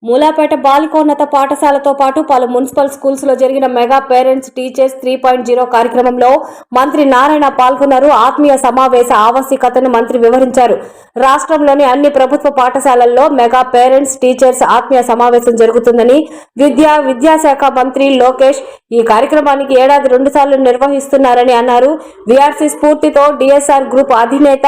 మూలాపేట బాలికోన్నత పాఠశాలతో పాటు పలు municipal schools లో జరిగిన మెగా పేరెంట్స్ టీచర్స్ 3.0 కార్యక్రమంలో మంత్రి నారాయణ పాల్గొన్నారు. ఆత్మీయ సమావేశ ఆవశ్యకతను మంత్రి వివరించారు. రాష్ట్రంలోని అన్ని ప్రభుత్వ పాఠశాలల్లో మెగా పేరెంట్స్ టీచర్స్ ఆత్మీయ సమావేశం జరుగుతుందని విద్యాశాఖ మంత్రి లోకేష్ ఈ కార్యక్రమానికి ఏడాది 2 సార్లు నిర్వహిస్తున్నారని అన్నారు. వీఆర్సీ స్ఫూర్తితో డిఎస్ఆర్ గ్రూప్ అధినేత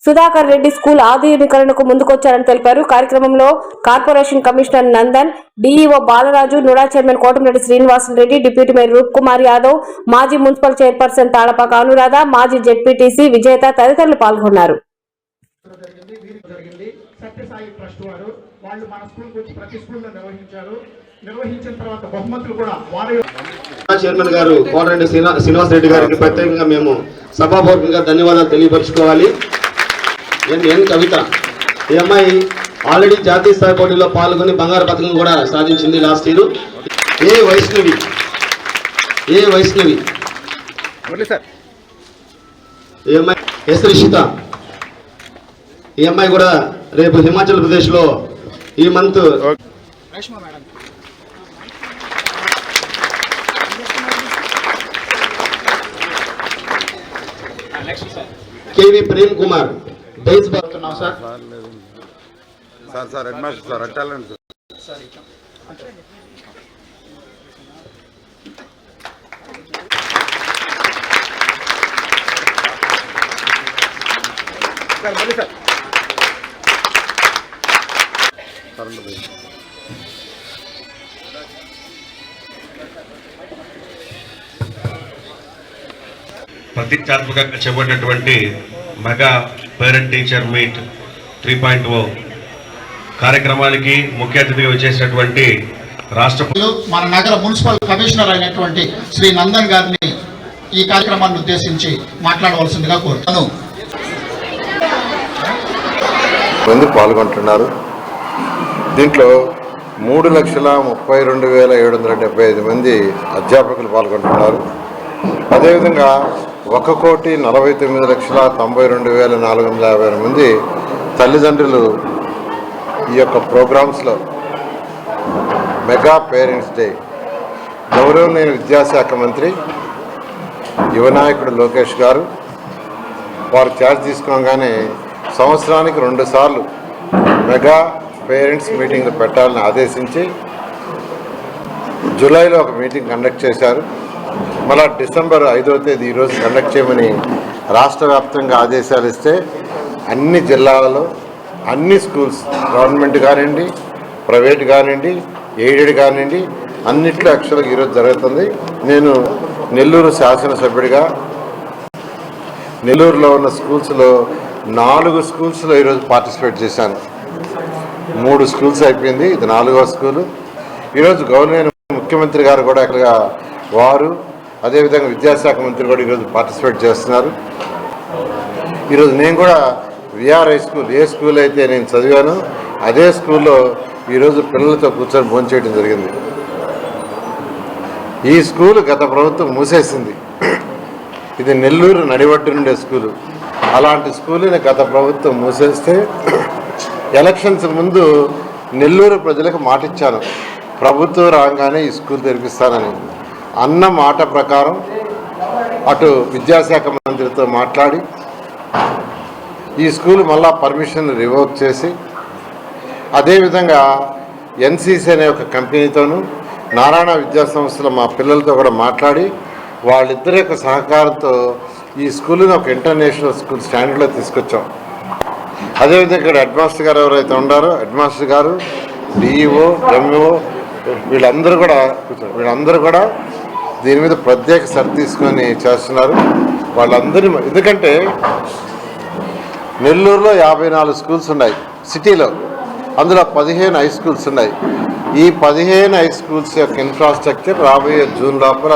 సుధాకర్ రెడ్డి స్కూల్ ఆధునీకరణకు ముందుకొచ్చారని తెలిపారు. కార్యక్రమంలో corporation commissioner Nandan, DEO Balaraju, NUDA chairman Kotamireddy Srinivasareddy, deputy mayor Roop Kumar Yadav, మాజీ మున్సిపల్ చైర్పర్సన్ తాళపాక అనురాధ, మాజీ జెడ్పీటీసీ విజేత తదితరులు పాల్గొన్నారు. చైర్మన్ గారు కోటరెడ్డి శ్రీనివాసరెడ్డి గారికి ప్రత్యేకంగా మేము సభాపూర్వకంగా ధన్యవాదాలు తెలియపరుచుకోవాలి. ఎన్ కవిత ఈ అమ్మాయి ఆల్రెడీ జాతీయ స్థాయి పోటీలో పాల్గొని బంగారు పథకం కూడా సాధించింది లాస్ట్ ఇయర్. ఏ వైష్ణవి ఈ అమ్మాయి ఎస్ రిషిత ఈ అమ్మాయి కూడా రేపు హిమాచల్ ప్రదేశ్ లో ఈ మంత్ కేవి ప్రేమ్ కుమార్ డైస్ బాగుతున్నాం sir. Sir head master sir అట్టాలండి సార్. ప్రతిష్టాత్మకంగా చేపట్టినటువంటి మెగా పేరెంట్ టీచర్ మీట్ 3.0 కార్యక్రమానికి ముఖ్య అతిథిగా వచ్చేసినటువంటి మన నగర మున్సిపల్ కమిషనర్ అయినటువంటి శ్రీ నందన్ గారిని ఈ కార్యక్రమాన్ని ఉద్దేశించి మాట్లాడవలసిందిగా కోరుతాను. పాల్గొంటున్నారు. దీంట్లో 3,32,775 మంది అధ్యాపకులు పాల్గొంటున్నారు. అదేవిధంగా 1,49,92,450 మంది తల్లిదండ్రులు ఈ యొక్క ప్రోగ్రామ్స్లో మెగా పేరెంట్స్ డే గౌరవనీయ విద్యాశాఖ మంత్రి యువనాయకుడు లోకేష్ గారు వారు ఛార్జ్ తీసుకోగానే సంవత్సరానికి 2 సార్లు మెగా పేరెంట్స్ మీటింగ్లు పెట్టాలని ఆదేశించి జూలైలో ఒక మీటింగ్ కండక్ట్ చేశారు. మళ్ళా డిసెంబర్ 5వ తేదీ ఈరోజు కండక్ట్ చేయమని రాష్ట్ర వ్యాప్తంగా ఆదేశాలు ఇస్తే అన్ని జిల్లాలలో అన్ని స్కూల్స్ గవర్నమెంట్ కానివ్వండి, ప్రైవేట్ కానివ్వండి, ఎయిడెడ్ కానివ్వండి అన్నిట్లో యాక్చువల్గా ఈరోజు జరుగుతుంది. నేను నెల్లూరు శాసనసభ్యుడిగా నెల్లూరులో ఉన్న స్కూల్స్లో 4 స్కూల్స్లో ఈరోజు పార్టిసిపేట్ చేశాను. 3 స్కూల్స్ అయిపోయింది, ఇది 4వ స్కూలు. ఈరోజు గవర్నర్ ముఖ్యమంత్రి గారు కూడా అక్కడగా వారు అదేవిధంగా విద్యాశాఖ మంత్రి కూడా ఈరోజు పార్టిసిపేట్ చేస్తున్నారు. ఈరోజు నేను కూడా విఆర్ హై స్కూల్ ఏ స్కూల్ అయితే నేను చదివానో అదే స్కూల్లో ఈరోజు పిల్లలతో కూర్చొని భోంచేయడం జరిగింది. ఈ స్కూల్ గత ప్రభుత్వం మూసేసింది. ఇది నెల్లూరు నడివడ్డు నుండే స్కూలు. అలాంటి స్కూల్ని గత ప్రభుత్వం మూసేస్తే ఎలక్షన్స్ ముందు నెల్లూరు ప్రజలకు మాట ఇచ్చాను, ప్రభుత్వం రాగానే ఈ స్కూల్ తెరిపిస్తానని. అన్న మాట ప్రకారం అటు విద్యాశాఖ మంత్రితో మాట్లాడి ఈ స్కూల్ మళ్ళా పర్మిషన్ రివోక్ చేసి అదేవిధంగా ఎన్సీసీ అనే ఒక కంపెనీతోనూ నారాయణ విద్యా సంస్థల మా పిల్లలతో కూడా మాట్లాడి వాళ్ళిద్దరి యొక్క సహకారంతో ఈ స్కూల్ని ఒక ఇంటర్నేషనల్ స్కూల్ స్టాండర్డ్లో తీసుకొచ్చాం. అదేవిధంగా ఇక్కడ హెడ్ మాస్టర్ గారు ఎవరైతే ఉన్నారో హెడ్ మాస్టర్ గారు, డిఈఓ, ఎంఈఓ వీళ్ళందరూ కూడా దీని మీద ప్రత్యేక శ్రద్ధ తీసుకొని చేస్తున్నారు. వాళ్ళందరినీ ఎందుకంటే నెల్లూరులో 54 స్కూల్స్ ఉన్నాయి సిటీలో, అందులో 15 హై స్కూల్స్ ఉన్నాయి. ఈ 15 హై స్కూల్స్ యొక్క ఇన్ఫ్రాస్ట్రక్చర్ రాబోయే జూన్ లోపల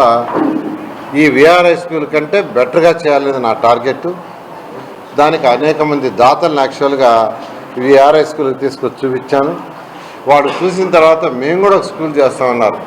ఈ విఆర్ హై స్కూల్ కంటే బెటర్గా చేయాలనేది నా టార్గెట్. దానికి అనేక మంది దాతలను యాక్చువల్గా విఆర్ హై స్కూల్కి తీసుకొచ్చి చూపించాను. వాడు చూసిన తర్వాత మేము కూడా ఒక స్కూల్ చేస్తామన్నారు.